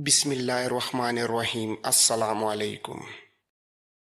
بسم اللہ الرحمن الرحیم۔ السلام علیکم۔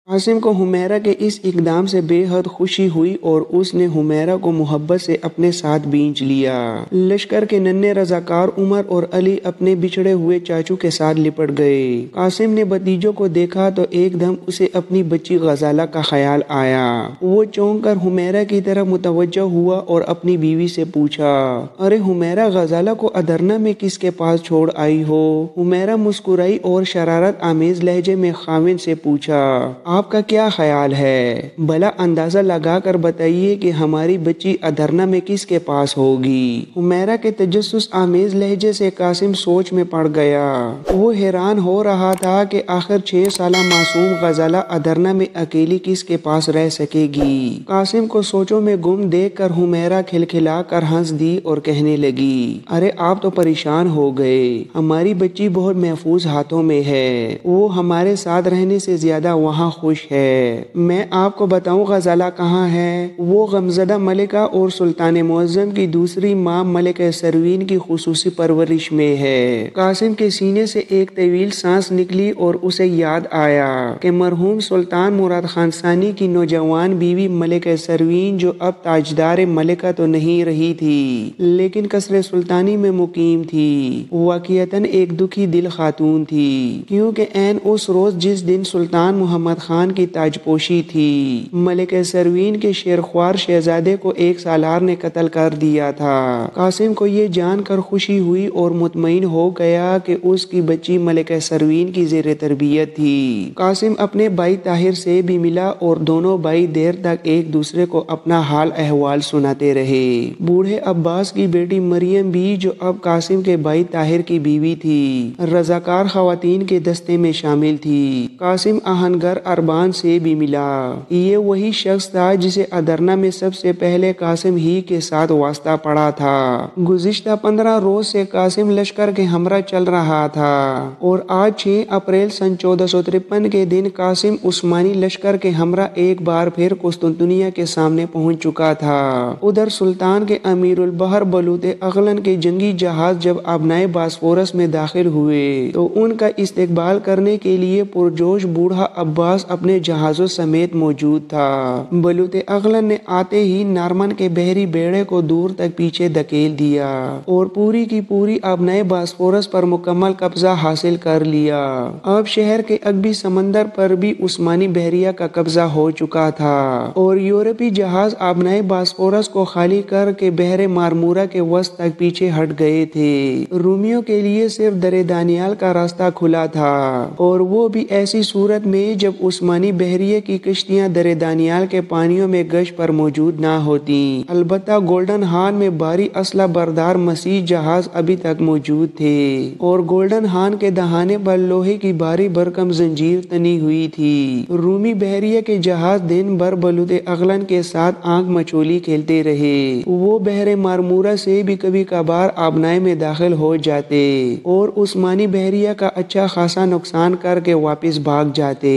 قاسم کو حمیرہ کے اس اقدام سے بے حد خوشی ہوئی اور اس نے حمیرہ کو محبت سے اپنے ساتھ بینچ لیا۔ لشکر کے ننھے رضاکار عمر اور علی اپنے بچھڑے ہوئے چاچو کے ساتھ لپٹ گئے۔ قاسم نے بھتیجوں کو دیکھا تو ایک دم اسے اپنی بچی غزالہ کا خیال آیا۔ وہ چونک کر حمیرہ کی طرف متوجہ ہوا اور اپنی بیوی سے پوچھا، ارے حمیرہ، غزالہ کو ادرنا میں کس کے پاس چھوڑ آئی ہو؟ حمیرہ مسکرائی اور شرارت آمیز لہجے میں خاوند سے پوچھا، آپ کا کیا خیال ہے؟ بھلا اندازہ لگا کر بتائیے کہ ہماری بچی ادرنا میں کس کے پاس ہوگی؟ حمیرہ کے تجسس آمیز لہجے سے قاسم سوچ میں پڑ گیا۔ وہ حیران ہو رہا تھا کہ آخر 6 سالہ معصوم غزالہ ادرنا میں اکیلی کس کے پاس رہ سکے گی۔ قاسم کو سوچوں میں گم دیکھ کر حمیرہ کھلکھلا کر ہنس دی اور کہنے لگی، ارے آپ تو پریشان ہو گئے، ہماری بچی بہت محفوظ ہاتھوں میں ہے، وہ ہمارے ساتھ رہنے سے زیادہ وہاں خوش ہے۔ میں آپ کو بتاؤں غزالہ کہاں ہے؟ وہ غمزدہ ملکہ اور سلطان معظم کی دوسری ماں ملکہ سروین کی خصوصی پرورش میں ہے۔ قاسم کے سینے سے ایک طویل سانس نکلی اور اسے یاد آیا کہ مرحوم سلطان مراد خان ثانی کی نوجوان بیوی ملکہ سروین، جو اب تاجدار ملکہ تو نہیں رہی تھی لیکن قصر سلطانی میں مقیم تھی، واقعتاً ایک دکھی دل خاتون تھی، کیونکہ عین اس روز جس دن سلطان محمد خان کی تاج پوشی تھی، ملکہ سروین کے شیرخوار شہزادے کو ایک سالار نے قتل کر دیا تھا۔ قاسم کو یہ جان کر خوشی ہوئی اور مطمئن ہو گیا کہ اس کی بچی ملکہ سروین کی زیر تربیت تھی۔ قاسم اپنے بھائی طاہر سے بھی ملا اور دونوں بھائی دیر تک ایک دوسرے کو اپنا حال احوال سناتے رہے۔ بوڑھے عباس کی بیٹی مریم بھی، جو اب قاسم کے بھائی طاہر کی بیوی تھی، رضاکار خواتین کے دستے میں شامل تھی۔ قاسم آہنگر اربان سے بھی ملا۔ یہ وہی شخص تھا جسے ادرنا میں سب سے پہلے قاسم ہی کے ساتھ واسطہ پڑا تھا۔ گزشتہ 15 روز سے قاسم لشکر کے ہمراہ چل رہا تھا اور آج 6 اپریل سن 1453 کے دن قاسم عثمانی لشکر کے ہمراہ ایک بار پھر قسطنطنیہ کے سامنے پہنچ چکا تھا۔ ادھر سلطان کے امیر البحر بلوط اغلن کے جنگی جہاز جب آبنائے باسفورس میں داخل ہوئے تو ان کا استقبال کرنے کے لیے پرجوش بوڑھا عباس اپنے جہازوں سمیت موجود تھا۔ بلوط اغلن نے آتے ہی نارمن کے بحری بیڑے کو دور تک پیچھے دھکیل دیا اور پوری کی پوری آبنائے باسفورس پر مکمل قبضہ حاصل کر لیا۔ اب شہر کے عقبی سمندر پر بھی عثمانی بحریہ کا قبضہ ہو چکا تھا اور یورپی جہاز آبنائے باسفورس کو خالی کر کے بحر مارمورا کے وسط تک پیچھے ہٹ گئے تھے۔ رومیوں کے لیے صرف در دانیال کا راستہ کھلا تھا اور وہ بھی ایسی صورت میں جب عثمانی بحریہ کی کشتیاں در دانیال کے پانیوں میں گشت پر موجود نہ ہوتی۔ البتہ گولڈن ہارن میں بھاری اسلحہ بردار مسیح جہاز ابھی تک موجود تھے اور گولڈن ہارن کے دہانے پر لوہے کی بھاری بھرکم زنجیر تنی ہوئی تھی۔ رومی بحریہ کے جہاز دن بھر بلوط اغلن کے ساتھ آنکھ مچولی کھیلتے رہے۔ وہ بحر مارمورا سے بھی کبھی کبھار آبنائے میں داخل ہو جاتے اور عثمانی بحریہ کا اچھا خاصا نقصان کر کے واپس بھاگ جاتے۔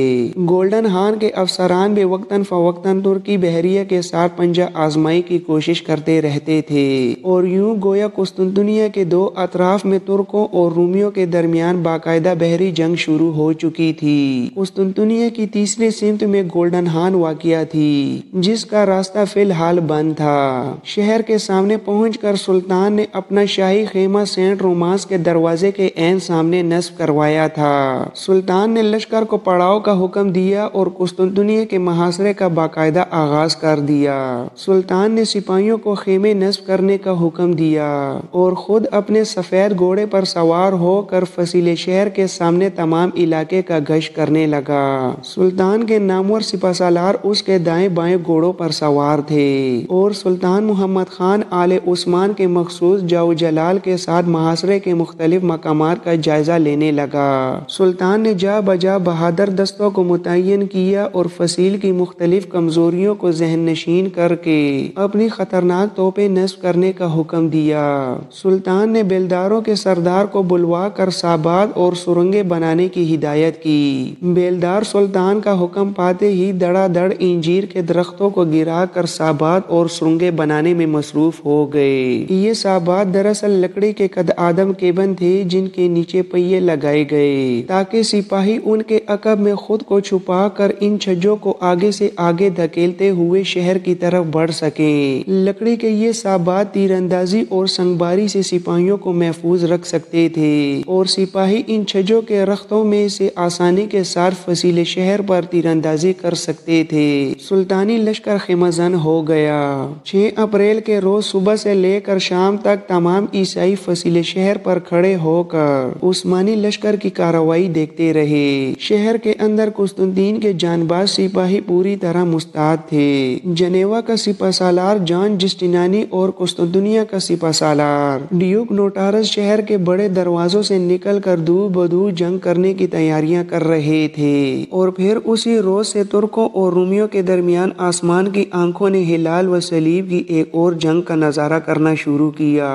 گولڈن ہارن کے افسران بھی وقتاً فوقتاً ترکی بحریہ کے ساتھ پنجہ آزمائی کی کوشش کرتے رہتے تھے اور یوں گویا قسطنطنیہ کے دو اطراف میں ترکوں اور رومیوں کے درمیان باقاعدہ بحری جنگ شروع ہو چکی تھی۔ قسطنطنیہ کی تیسری سمت میں گولڈن ہارن واقع تھی، جس کا راستہ فی الحال بند تھا۔ شہر کے سامنے پہنچ کر سلطان نے اپنا شاہی خیمہ سینٹ رومانس کے دروازے کے عین سامنے نصب کروایا تھا۔ سلطان نے لشکر کو پڑاؤ کا حکم دیا اور قسطنطنیہ کے محاصرے کا باقاعدہ آغاز کر دیا۔ سلطان نے سپاہیوں کو خیمے نصب کرنے کا حکم دیا اور خود اپنے سفید گھوڑے پر سوار ہو کر فصیل شہر کے سامنے تمام علاقے کا گشت کرنے لگا۔ سلطان کے نامور سپہ سالار اس کے دائیں بائیں گھوڑوں پر سوار تھے اور سلطان محمد خان آل عثمان کے مخصوص جو جلال کے ساتھ محاصرے کے مختلف مقامات کا جائزہ لینے لگا۔ سلطان نے جا بجا بہادر دستوں کو متعین متعین کیا اور فصیل کی مختلف کمزوریوں کو ذہن نشین کر کے اپنی خطرناک توپیں نصب کرنے کا حکم دیا۔ سلطان نے بیلداروں کے سردار کو بلوا کر سابات اور سرنگیں بنانے کی ہدایت کی۔ بیلدار سلطان کا حکم پاتے ہی دڑا دڑ انجیر کے درختوں کو گرا کر سابات اور سرنگیں بنانے میں مصروف ہو گئے۔ یہ سابات دراصل لکڑی کے قد آدم کیبن تھے جن کے نیچے پہیے لگائے گئے تاکہ سپاہی ان کے عقب میں خود کو چھپا کر ان چھجوں کو آگے سے آگے دھکیلتے ہوئے شہر کی طرف بڑھ سکیں۔ لکڑی کے یہ سابات تیر اندازی اور سنگباری سے سپاہیوں کو محفوظ رکھ سکتے تھے اور سپاہی ان چھجوں کے رختوں میں سے آسانی کے ساتھ فصیل شہر پر تیر اندازی کر سکتے تھے۔ سلطانی لشکر خیمہزن ہو گیا۔ 6 اپریل کے روز صبح سے لے کر شام تک تمام عیسائی فصیل شہر پر کھڑے ہو کر عثمانی لشکر کی کارروائی دیکھتے رہے۔ شہر کے اندر قسطنطین کے جانباز سپاہی پوری طرح مستعد تھے۔ جنیوا کا سپہ سالار جان جسٹینیانی اور قسطنطنیہ کا سپہ سالار ڈیوک نوٹارس شہر کے بڑے دروازوں سے نکل کر دو بدو جنگ کرنے کی تیاریاں کر رہے تھے، اور پھر اسی روز سے ترکوں اور رومیوں کے درمیان آسمان کی آنکھوں نے ہلال و صلیب کی ایک اور جنگ کا نظارہ کرنا شروع کیا۔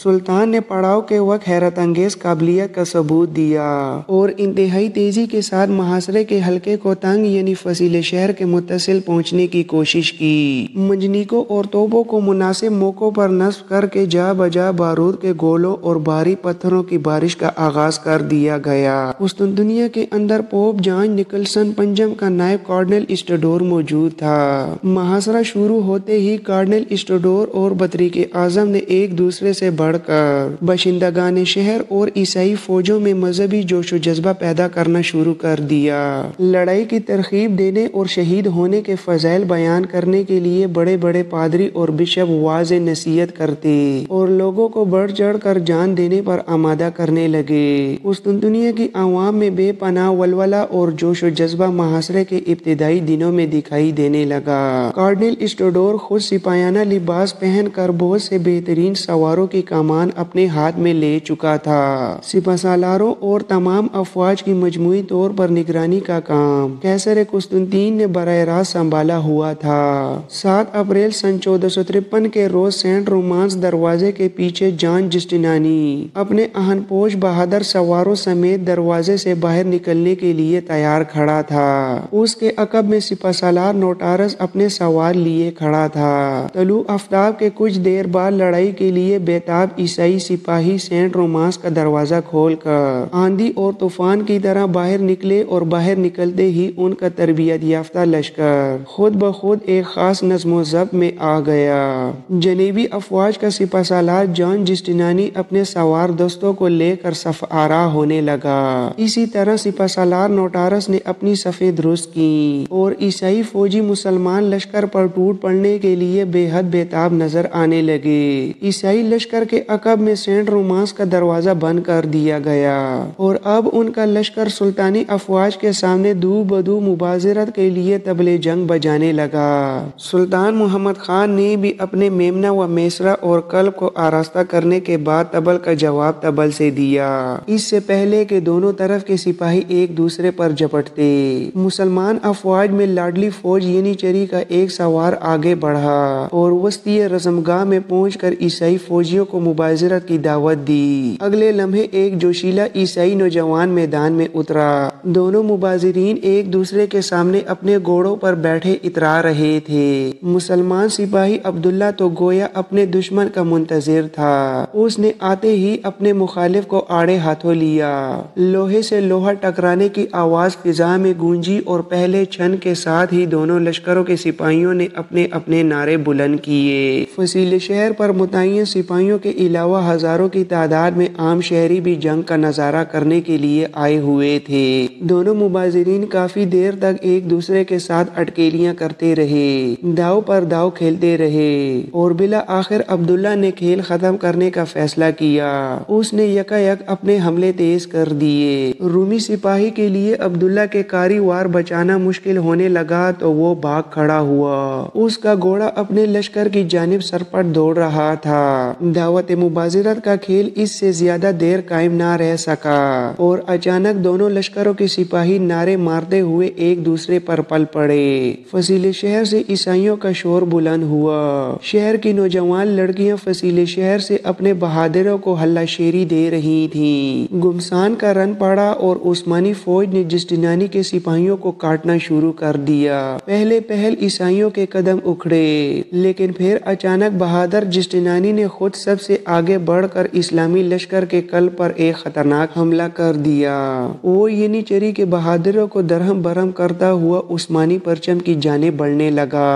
سلطان نے پڑاؤ کے وقت حیرت انگیز قابلیت کا ثبوت دیا اور انتہائی تیزی کے ساتھ محاصرے کے حلقے کو تنگ یعنی فصیل شہر کے متصل پہنچنے کی کوشش کی۔ منجنیقوں اور توپوں کو مناسب موقعوں پر نصب کر کے جا بجا بارود کے گولوں اور بھاری پتھروں کی بارش کا آغاز کر دیا گیا۔ قسطنطنیہ کے اندر پوپ جان نکلسن پنجم کا نائب کارڈنل اسٹڈور موجود تھا۔ محاصرہ شروع ہوتے ہی کارڈنل اسٹڈور اور بطریق اعظم نے ایک دوسرے سے بڑھ کر باشندگان شہر اور عیسائی فوجوں میں مذہبی جوش و جذبہ پیدا کرنا شروع کر دیا۔ لڑائی کی ترغیب دینے اور شہید ہونے کے فضائل بیان کرنے کے لیے بڑے بڑے پادری اور بشپ واضح نصیحت کرتے اور لوگوں کو بڑھ چڑھ کر جان دینے پر آمادہ کرنے لگے۔ قسطنطنیہ کی عوام میں بے پناہ ولولہ اور جوش و جذبہ محاصرے کے ابتدائی دنوں میں دکھائی دینے لگا۔ کارڈنل اسٹڈور خود سپاہیانہ لباس پہن کر بہت سے بہترین سواروں کی کمان اپنے ہاتھ میں لے چکا تھا۔ سپہ سالاروں اور تمام افواج کی مجموعی طور پر نگرانی کا کام قیصر قسطنطین نے براہ راست سنبھالا ہوا تھا۔ 7 اپریل سن 1453 کے روز سینٹ رومانس دروازے کے پیچھے جان جسٹینیانی اپنے اہن پوش بہادر سواروں سمیت دروازے سے باہر نکلنے کے لیے تیار کھڑا تھا۔ اس کے عقب میں سپہ سالار نوٹارس اپنے سوار لیے کھڑا تھا۔ طلوع آفتاب کے کچھ دیر بعد لڑائی کے لیے بیتاب عیسائی سپاہی سینٹ رومانس کا دروازہ کھول کر آندھی اور طوفان کی طرح باہر نکلے اور باہر نکلتے ہی ان کا تربیت یافتہ لشکر خود بخود ایک خاص نظم و ضبط میں آ گیا۔ جنوبی افواج کا سپہ سالار جان جسٹینیانی اپنے سوار دستوں کو لے کر صف آرا ہونے لگا۔ اسی طرح سپہ سالار نوٹارس نے اپنی صفیں درست کی اور عیسائی فوجی مسلمان لشکر پر ٹوٹ پڑنے کے لیے بے حد بیتاب نظر آنے لگے۔ عیسائی لشکر کے عقب میں سینٹ رومانس کا دروازہ بند کر دیا گیا اور اب ان کا لشکر سلطانی افواج کے سامنے دو بدو مبارزت کے لیے طبلِ جنگ بجانے لگا۔ سلطان محمد خان نے بھی اپنے میمنہ و میسرہ اور قلب کو آراستہ کرنے کے بعد طبل کا جواب طبل سے دیا، اس سے پہلے کہ دونوں طرف کے سپاہی ایک دوسرے پر جھپٹتے۔ مسلمان افواج میں لاڈلی فوج ینیچری کا ایک سوار آگے بڑھا اور وسطی رزمگاہ میں پہنچ کر عیسائی فوجیوں کو مبارزت کی دعوت دی۔ اگلے لمحے ایک جوشیلا عیسائی نوجوان میدان میں اترا۔ دونوں مبارزین ایک دوسرے کے سامنے اپنے گھوڑوں پر بیٹھے اترا رہے تھے۔ مسلمان سپاہی عبداللہ تو گویا اپنے دشمن کا منتظر تھا۔ اس نے آتے ہی اپنے مخالف کو آڑے ہاتھوں لیا۔ لوہے سے لوہا ٹکرانے کی آواز فضا میں گونجی اور پہلے چھن کے ساتھ ہی دونوں لشکروں کے سپاہیوں نے اپنے اپنے نعرے بلند کیے۔ فصیل شہر پر متعین سپاہیوں کے علاوہ ہزاروں کی تعداد میں عام شہری بھی جنگ کا نظارہ کرنے کے لیے آئے ہوئے تھے۔ دونوں مبارزین کافی دیر تک ایک دوسرے کے ساتھ اٹکیلیاں کرتے رہے، داؤ پر داؤ کھیلتے رہے اور بالآخر عبداللہ نے کھیل ختم کرنے کا فیصلہ کیا۔ اس نے یکا یک اپنے حملے تیز کر دیے۔ رومی سپاہی کے لیے عبداللہ کے کاری وار بچانا مشکل ہونے لگا تو وہ بھاگ کھڑا ہوا۔ اس کا گھوڑا اپنے لشکر کی جانب سرپٹ دوڑ رہا تھا۔ دعوت مبارزت کا کھیل اس سے زیادہ دیر قائم نہ رہ سکا اور اچانک دونوں لشکروں کے سپاہی نعرے مارتے ہوئے ایک دوسرے پر پل پڑے۔ فصیل شہر سے عیسائیوں کا شور بلند ہوا۔ شہر کی نوجوان لڑکیاں فصیل شہر سے اپنے بہادروں کو ہلا شیری دے رہی تھیں۔ گمسان کا رن پڑا اور عثمانی فوج نے جسٹینیانی کے سپاہیوں کو کاٹنا شروع کر دیا۔ پہلے عیسائیوں کے قدم اکھڑے، لیکن پھر اچانک بہادر جسٹینیانی نے خود سب سے آگے بڑھ کر اسلامی لشکر کے قلب پر ایک خطرناک حملہ کر دیا۔ وہ ینیچری کے بہادروں کو درہم برہم کرتا ہوا عثمانی پرچم کی جانب بڑھنے لگا۔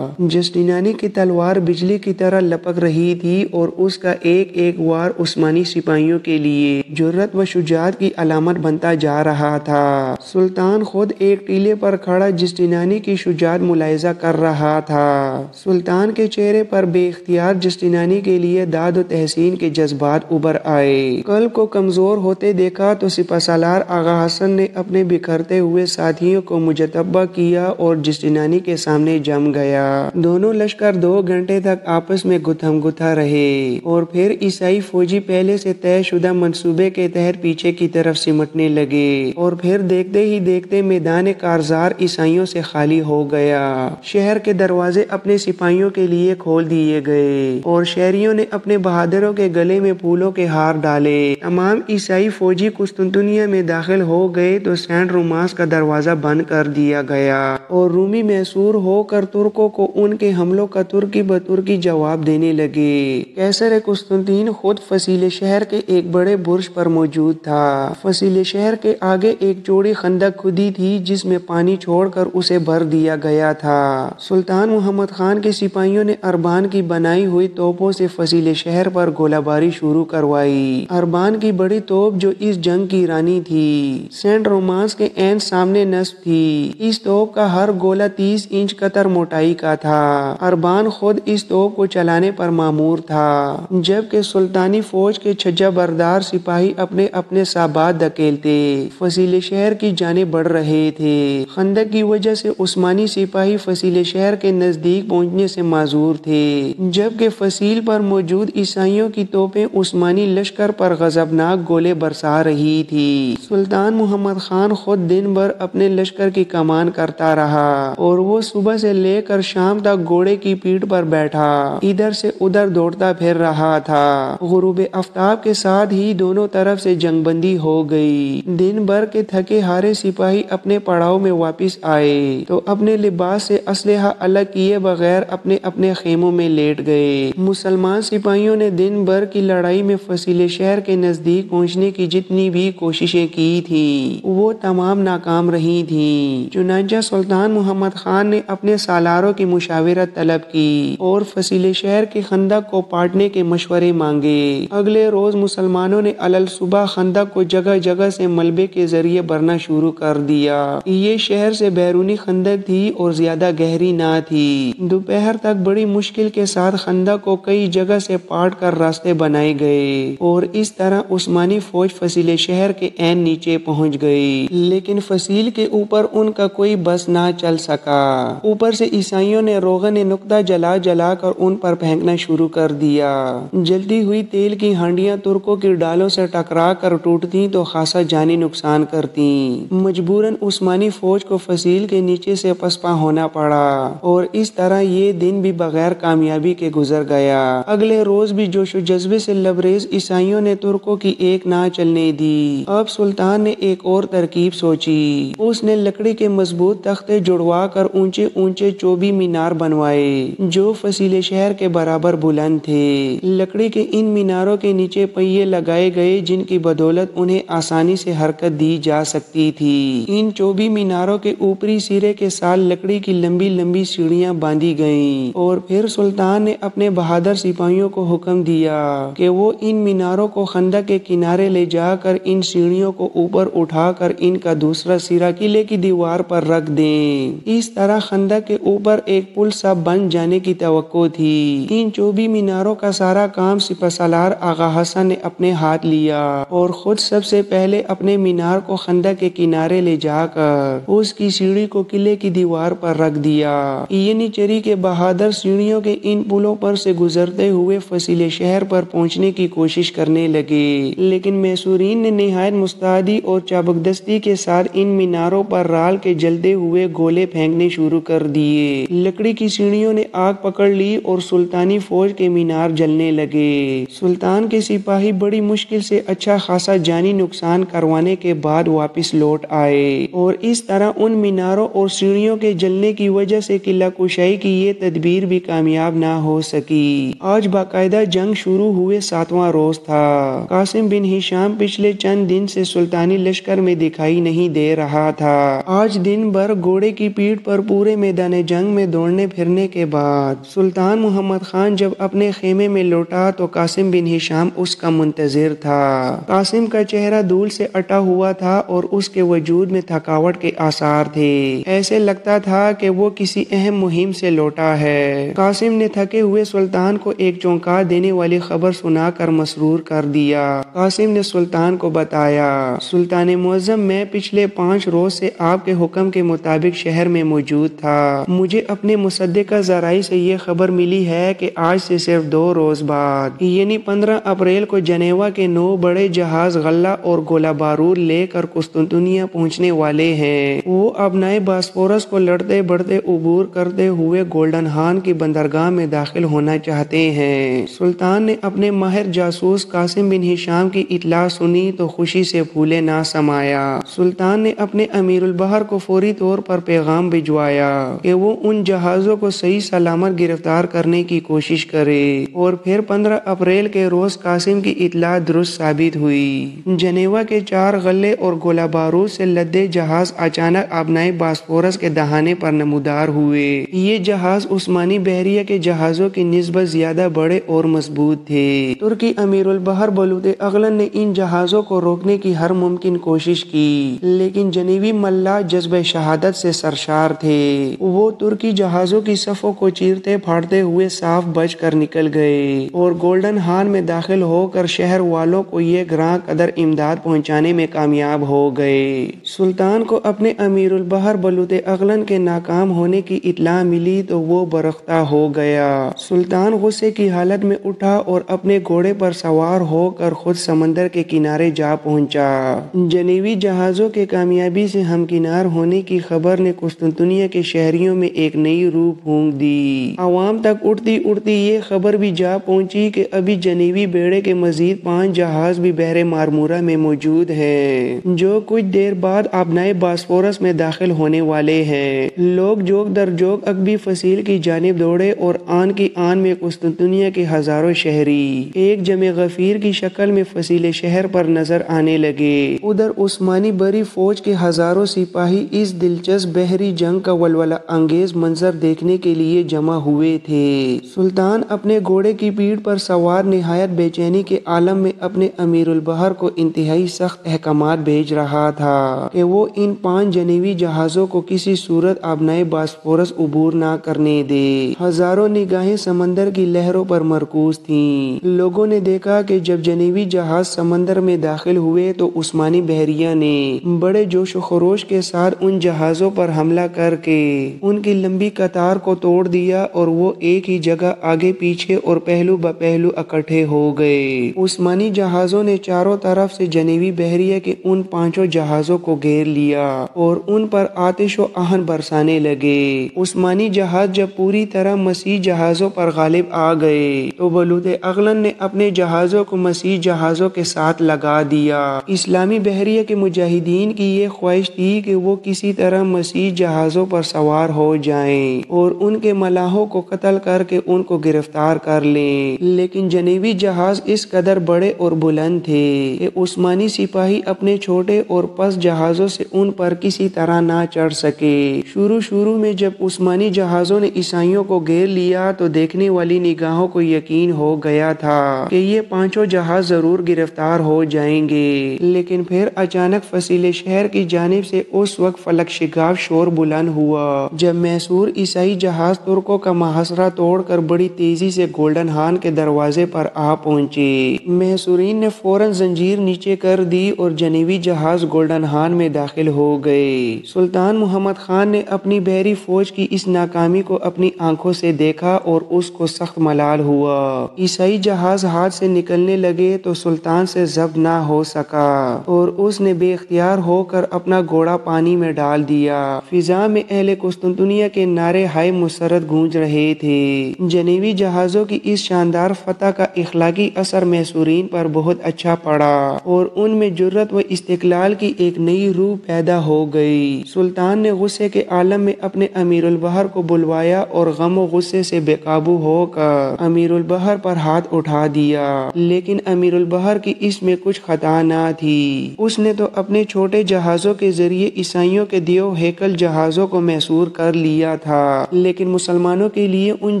جسٹینیانی کی تلوار بجلی کی طرح لپک رہی تھی اور اس کا ایک ایک وار عثمانی سپاہیوں کے لیے جرأت و شجاعت کی علامت بنتا جا رہا تھا۔ سلطان خود ایک ٹیلے پر کھڑا جسٹینیانی کی شجاعت ملاحظہ کر رہا تھا۔ سلطان کے چہرے پر بے اختیار جسٹینیانی کے لیے داد و تحسین کے جذبات ابھر آئے۔ قلب کو کمزور ہوتے دیکھا تو سپہ سالار آغا حسن نے اپنے بکھرتے ہوئے ساتھیوں کو مجتبی کیا اور جسٹینیانی کے سامنے جم گیا۔ دونوں لشکر 2 گھنٹے تک آپس میں گتھم گتھا رہے اور پھر عیسائی فوجی پہلے سے طے شدہ منصوبے کے تحت پیچھے کی طرف سمٹنے لگے اور پھر دیکھتے ہی دیکھتے میدان کارزار عیسائیوں سے خالی ہو گیا۔ شہر کے دروازے اپنے سپاہیوں کے لیے کھول دیے گئے اور شہریوں نے اپنے بہادروں کے گلے میں پھولوں کے ہار ڈالے۔ تمام عیسائی فوجی قسطنطنیہ میں داخل ہو گئے تو سینٹ رومانس کا دروازہ بند کر دیا گیا اور رومی محصور ہو کر ترکوں کو ان کے حملوں کا ترکی بترکی جواب دینے لگے۔ قیصر قسطنطین خود فصیل شہر کے ایک بڑے برج پر موجود تھا۔ فصیل شہر کے آگے ایک چوڑی خندق کھدی تھی جس میں پانی چھوڑ کر اسے بھر دیا گیا تھا۔ سلطان محمد خان کے سپاہیوں نے اربان کی بنائی ہوئی توپوں سے فصیل شہر پر گولہ باری شروع کروائی۔ اربان کی بڑی توپ جو اس جنگ کی رانی تھی سینٹ رومانس کے عین سامنے نصب تھی۔ اس توپ کا ہر گولہ 30 انچ قطر موٹائی کا تھا۔ اربان خود اس توپ کو چلانے پر مامور تھا، جبکہ سلطانی فوج کے چھجا بردار سپاہی اپنے اپنے صابات دھکیلتے فصیل شہر کی جانب بڑھ رہے تھے۔ خندق کی وجہ سے عثمانی سپاہی فصیل شہر کے نزدیک پہنچنے سے معذور تھے، جبکہ فصیل پر موجود عیسائیوں کی توپیں عثمانی لشکر پر غضبناک گولے برسا رہی تھی۔ سلطان محمد خان خود دن بھر اپنے لشکر کی کمان کرتا رہا اور وہ صبح سے لے کر شام تک گھوڑے کی پیٹھ پر بیٹھا ادھر سے ادھر دوڑتا پھر رہا تھا۔ غروب آفتاب کے ساتھ ہی دونوں طرف سے جنگ بندی ہو گئی۔ دن بھر کے تھکے ہارے سپاہی اپنے پڑاؤ میں واپس آئے تو اپنے لباس سے اسلحہ الگ کیے بغیر اپنے اپنے خیموں میں لیٹ گئے۔ مسلمان سپاہیوں نے دن بھر کی لڑائی میں فصیل شہر کے نزدیک پہنچنے کی جتنی بھی کوششیں کی تھیں وہ تمام ناکام رہی تھیں۔ چنانچہ سلطان محمد خان نے اپنے سالاروں کی مشاورت طلب کی اور فصیل شہر کے خندق کو پاٹنے کے مشورے مانگے۔ اگلے روز مسلمانوں نے علل صبح خندق کو جگہ جگہ سے ملبے کے ذریعے بھرنا شروع کر دیا۔ یہ شہر سے بیرونی خندق تھی اور زیادہ گہری نہ تھی۔ دوپہر تک بڑی مشکل کے ساتھ خندق کو کئی جگہ سے پاٹ کر راستے بنائے گئے اور اس طرح عثمانی فوج فصیل شہر کے عین نیچے پہنچ گئی، لیکن فصیل کے اوپر ان کا کوئی بس نہ چل سکا۔ اوپر سے عیسائیوں نے روغن نقطہ جلا جلا کر ان پر پھینکنا شروع کر دیا۔ جلتی ہوئی تیل کی ہانڈیاں ترکوں کی ڈالوں سے ٹکرا کر ٹوٹتی تو خاصا جانی نقصان کرتی۔ مجبوراً عثمانی فوج کو فصیل کے نیچے سے پسپا ہونا پڑا اور اس طرح یہ دن بھی بغیر کامیابی کے گزر گیا۔ اگلے روز بھی جوش و جذبے سے لبریز عیسائیوں نے ترکوں کی ایک نہ چلنے دی۔ اب سلطان نے ایک اور ترکیب سوچی۔ اس نے لکڑی کے مضبوط تختے جڑوا کر اونچے اونچے چوبی مینار بنوائے جو فصیل شہر کے برابر بلند تھے۔ لکڑی کے ان میناروں کے نیچے پہیے لگائے گئے جن کی بدولت انہیں آسانی سے حرکت دی جا سکتی تھی۔ ان چوبی میناروں کے اوپری سرے کے ساتھ لکڑی کی لمبی لمبی سیڑھیاں باندھی گئیں اور پھر سلطان نے اپنے بہادر سپاہیوں کو حکم دیا کہ وہ ان میناروں کو خندق کے کنارے لے جا کر ان سیڑھیوں کو اوپر اٹھا کر ان کا دوسرا سرا قلعے کی دیوار پر رکھ دیں۔ اس طرح خندق کے اوپر ایک پل سا بن جانے کی توقع تھی۔ ان چوبی میناروں کا سارا کام سپہ سالار آغا حسن نے اپنے ہاتھ لیا اور خود سب سے پہلے اپنے مینار کو خندق کے کنارے لے جا کر اس کی سیڑھی کو قلعے کی دیوار پر رکھ دیا۔ ینیچری کے بہادر سیڑھیوں کے ان پلوں پر سے گزرتے ہوئے فصیل شہر پر پہنچنے کی کوشش کرنے لگے، لیکن محصورین نے نہایت مستعدی اور چابک دستی کے ساتھ ان میناروں پر رال کے جلتے ہوئے گولے پھینکنے شروع کر دیے۔ لکڑی کی سیڑھیوں نے آگ پکڑ لی اور سلطانی فوج کے مینار جلنے لگے۔ سلطان کے سپاہی بڑی مشکل سے اچھا خاصا جانی نقصان کروانے کے بعد واپس لوٹ آئے اور اس طرح ان میناروں اور سیڑھیوں کے جلنے کی وجہ سے قلعہ کشائی کی یہ تدبیر بھی کامیاب نہ ہو سکی۔ آج باقاعدہ جنگ شروع ہوئے 7واں روز تھا۔ قاسم بن ہشام پچھلے چند دن سے سلطانی لشکر میں دکھائی نہیں دے رہا تھا۔ آج دن بھر گھوڑے کی پیٹھ پر پورے میدان جنگ میں دوڑنے پھرنے کے بعد سلطان محمد خان جب اپنے خیمے میں لوٹا تو قاسم بن ہشام اس کا منتظر تھا۔ قاسم کا چہرہ دھول سے اٹا ہوا تھا اور اس کے وجود میں تھکاوٹ کے آثار تھے۔ ایسے لگتا تھا کہ وہ کسی اہم مہم سے لوٹا ہے۔ قاسم نے تھکے ہوئے سلطان کو ایک چونکا دینے والی خبر سنا کر مسرور کر دیا۔ قاسم نے سلطان کو بتایا، سلطان معظم، میں پچھلے 5 روز سے آپ کے حکم کے مطابق شہر میں موجود تھا۔ مجھے اپنے مصدقہ ذرائع سے یہ خبر ملی ہے کہ آج سے صرف 2 روز بعد یعنی 15 اپریل کو جنیوا کے 9 بڑے جہاز غلہ اور گولہ بارود لے کر قسطنطنیہ پہنچنے والے ہیں۔ وہ ابنائے باسفورس کو لڑتے بڑھتے عبور کرتے ہوئے گولڈن ہارن کی بندرگاہ میں داخل ہونا چاہتے ہیں۔ سلطان نے اپنے ماہر جاسوس قاسم بن ہشام کی اطلاع سنی تو خوشی سے پھولے نہ سمایا۔ سلطان نے اپنے امیر البحر کو فوری طور پر پیغام بھجوایا کہ وہ ان جہازوں کو صحیح سلامت گرفتار کرنے کی کوشش کرے اور پھر 15 اپریل کے روز قاسم کی اطلاع درست ثابت ہوئی۔ جنیوا کے 4 غلے اور گولہ بارود سے لدے جہاز اچانک ابنائے باسفورس کے دہانے پر نمودار ہوئے۔ یہ جہاز عثمانی بحریہ کے جہازوں کی نسبت زیادہ بڑے اور مضبوط تھے۔ ترکی امیر البحر بلوط اغلن نے ان جہازوں کو روکنے کی ہر ممکن کوشش کی لیکن جنیوی ملاح جذبہ شہادت سے سرشار تھے۔ وہ ترکی جہازوں کی صفوں کو چیرتے پھاڑتے ہوئے صاف بچ کر نکل گئے اور گولڈن ہارن میں داخل ہو کر شہر والوں کو یہ گراں قدر امداد پہنچانے میں کامیاب ہو گئے۔ سلطان کو اپنے امیر البحر بلوط اغلن کے ناکام ہونے کی اطلاع ملی تو وہ برختہ ہو گیا۔ سلطان غصے کی حالت میں اٹھا اور اپنے گھوڑے پر سوار ہو کر خود سمندر کے کنارے جا پہنچا۔ جنیوی جہازوں کے کامیابی سے ہمکنار ہونے کی خبر نے قسطنطنیہ کے شہریوں میں ایک نئی روح پھونک دی۔ عوام تک اڑتی اڑتی یہ خبر بھی جا پہنچی کہ ابھی جنیوی بیڑے کے مزید 5 جہاز بھی بحر مارمورہ میں موجود ہیں جو کچھ دیر بعد ابنائے باسفورس میں داخل ہونے والے ہیں۔ لوگ جوگ در جوگ اکبی فصیل کی جانب دوڑے اور آن کی آن میں قسطنطنیہ کے ہزاروں شہری ایک جمع غفیر کی شکل میں فصیل شہر پر نظر آنے لگے۔ ادھر عثمانی بری فوج کے ہزاروں سپاہی اس دلچسپ بحری جنگ کا ولولہ انگیز منظر دیکھنے کے لیے جمع ہوئے تھے۔ سلطان اپنے گھوڑے کی پیٹھ پر سوار نہایت بے چینی کے عالم میں اپنے امیر البحر کو انتہائی سخت احکامات بھیج رہا تھا کہ وہ ان 5 جنیوی جہازوں کو کسی صورت ابنائے باسفورس عبور نہ کرنے دے۔ ہزاروں نگاہیں سمندر کی لہروں پر مرکوز تھیں۔ لوگوں نے دیکھا کہ جب جنیوی جہاز سمندر میں داخل ہوئے تو عثمانی بحریہ نے بڑے جوش و خروش کے ساتھ ان جہازوں پر حملہ کر کے ان کی لمبی قطار کو توڑ دیا اور وہ ایک ہی جگہ آگے پیچھے اور پہلو بہ پہلو اکٹھے ہو گئے۔ عثمانی جہازوں نے چاروں طرف سے جنیوی بحریہ کے ان 5 جہازوں کو گھیر لیا اور ان پر آتش و آہن برسانے لگے۔ عثمانی جہاز جب پوری طرح مسیح جہازوں پر غالب آ گئے تو بلوط اغلن نے اپنے جہازوں کو مسیح جہازوں کے ساتھ لگا دیا۔ اسلامی بحریہ کے مجاہدین کی یہ خواہش تھی کہ وہ کسی طرح مسیح جہازوں پر سوار ہو جائیں اور ان کے ملاحوں کو قتل کر کے ان کو گرفتار کر لیں، لیکن جنیوی جہاز اس قدر بڑے اور بلند تھے کہ عثمانی سپاہی اپنے چھوٹے اور پست جہازوں سے ان پر کسی طرح نہ چڑھ سکے۔ شروع میں جب عثمانی جہازوں نے عیسائیوں کو گھیر لیا تو دیکھنے والی نگاہوں کو یقین ہو گیا تھا کہ یہ 5 جہاز ضرور گرفتار ہو جائیں گے، لیکن پھر اچانک فصیل شہر کی جانب سے اس وقت فلک شگاف شور بلند ہوا جب محصور عیسائی جہاز ترکوں کا محاصرہ توڑ کر بڑی تیزی سے گولڈن ہارن کے دروازے پر آ پہنچے۔ محصورین نے فوراً زنجیر نیچے کر دی اور جنیوی جہاز گولڈن ہارن میں داخل ہو گئے۔ سلطان محمد خان نے اپنی بحری فوج کی اس ناکامی کو اپنی آنکھوں سے دیکھا اور اس کو سخت ملال ہوا۔ عیسائی جہاز ہاتھ سے نکلنے لگے تو سلطان سے ضبط نہ ہو سکا اور اس نے بے اختیار ہو کر اپنا گھوڑا پانی میں ڈال دیا۔ فضا میں اہل قسطنطنیہ کے نعرے ہائے مسرت گونج رہے تھے۔ جنوبی جہازوں کی اس شاندار فتح کا اخلاقی اثر محصورین پر بہت اچھا پڑا اور ان میں جرأت و استقلال کی ایک نئی روح پیدا ہو گئی۔ سلطان نے غصے کے عالم میں اپنے امیر البحر کو بلوایا اور غم و غصے سے بے قابو ہو کر امیر البحر پر ہاتھ اٹھا دیا، لیکن امیر البحر کی اس میں کچھ خطا نہ تھی۔ اس نے تو اپنے چھوٹے جہازوں کے ذریعے عیسائیوں کے دیو ہیکل جہازوں کو محصور کر لیا تھا، لیکن مسلمانوں کے لیے ان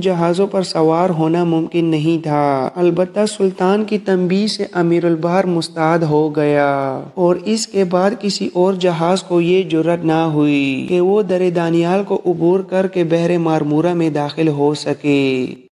جہازوں پر سوار ہونا ممکن نہیں تھا۔ البتہ سلطان کی تنبیہ سے امیر البحر مستعد ہو گیا اور اس کے بعد کسی اور جہاز کو یہ جرأت نہ ہوئی کہ وہ در دانیال کو عبور کر کے بحر مارمورہ میں داخل ہو سکے۔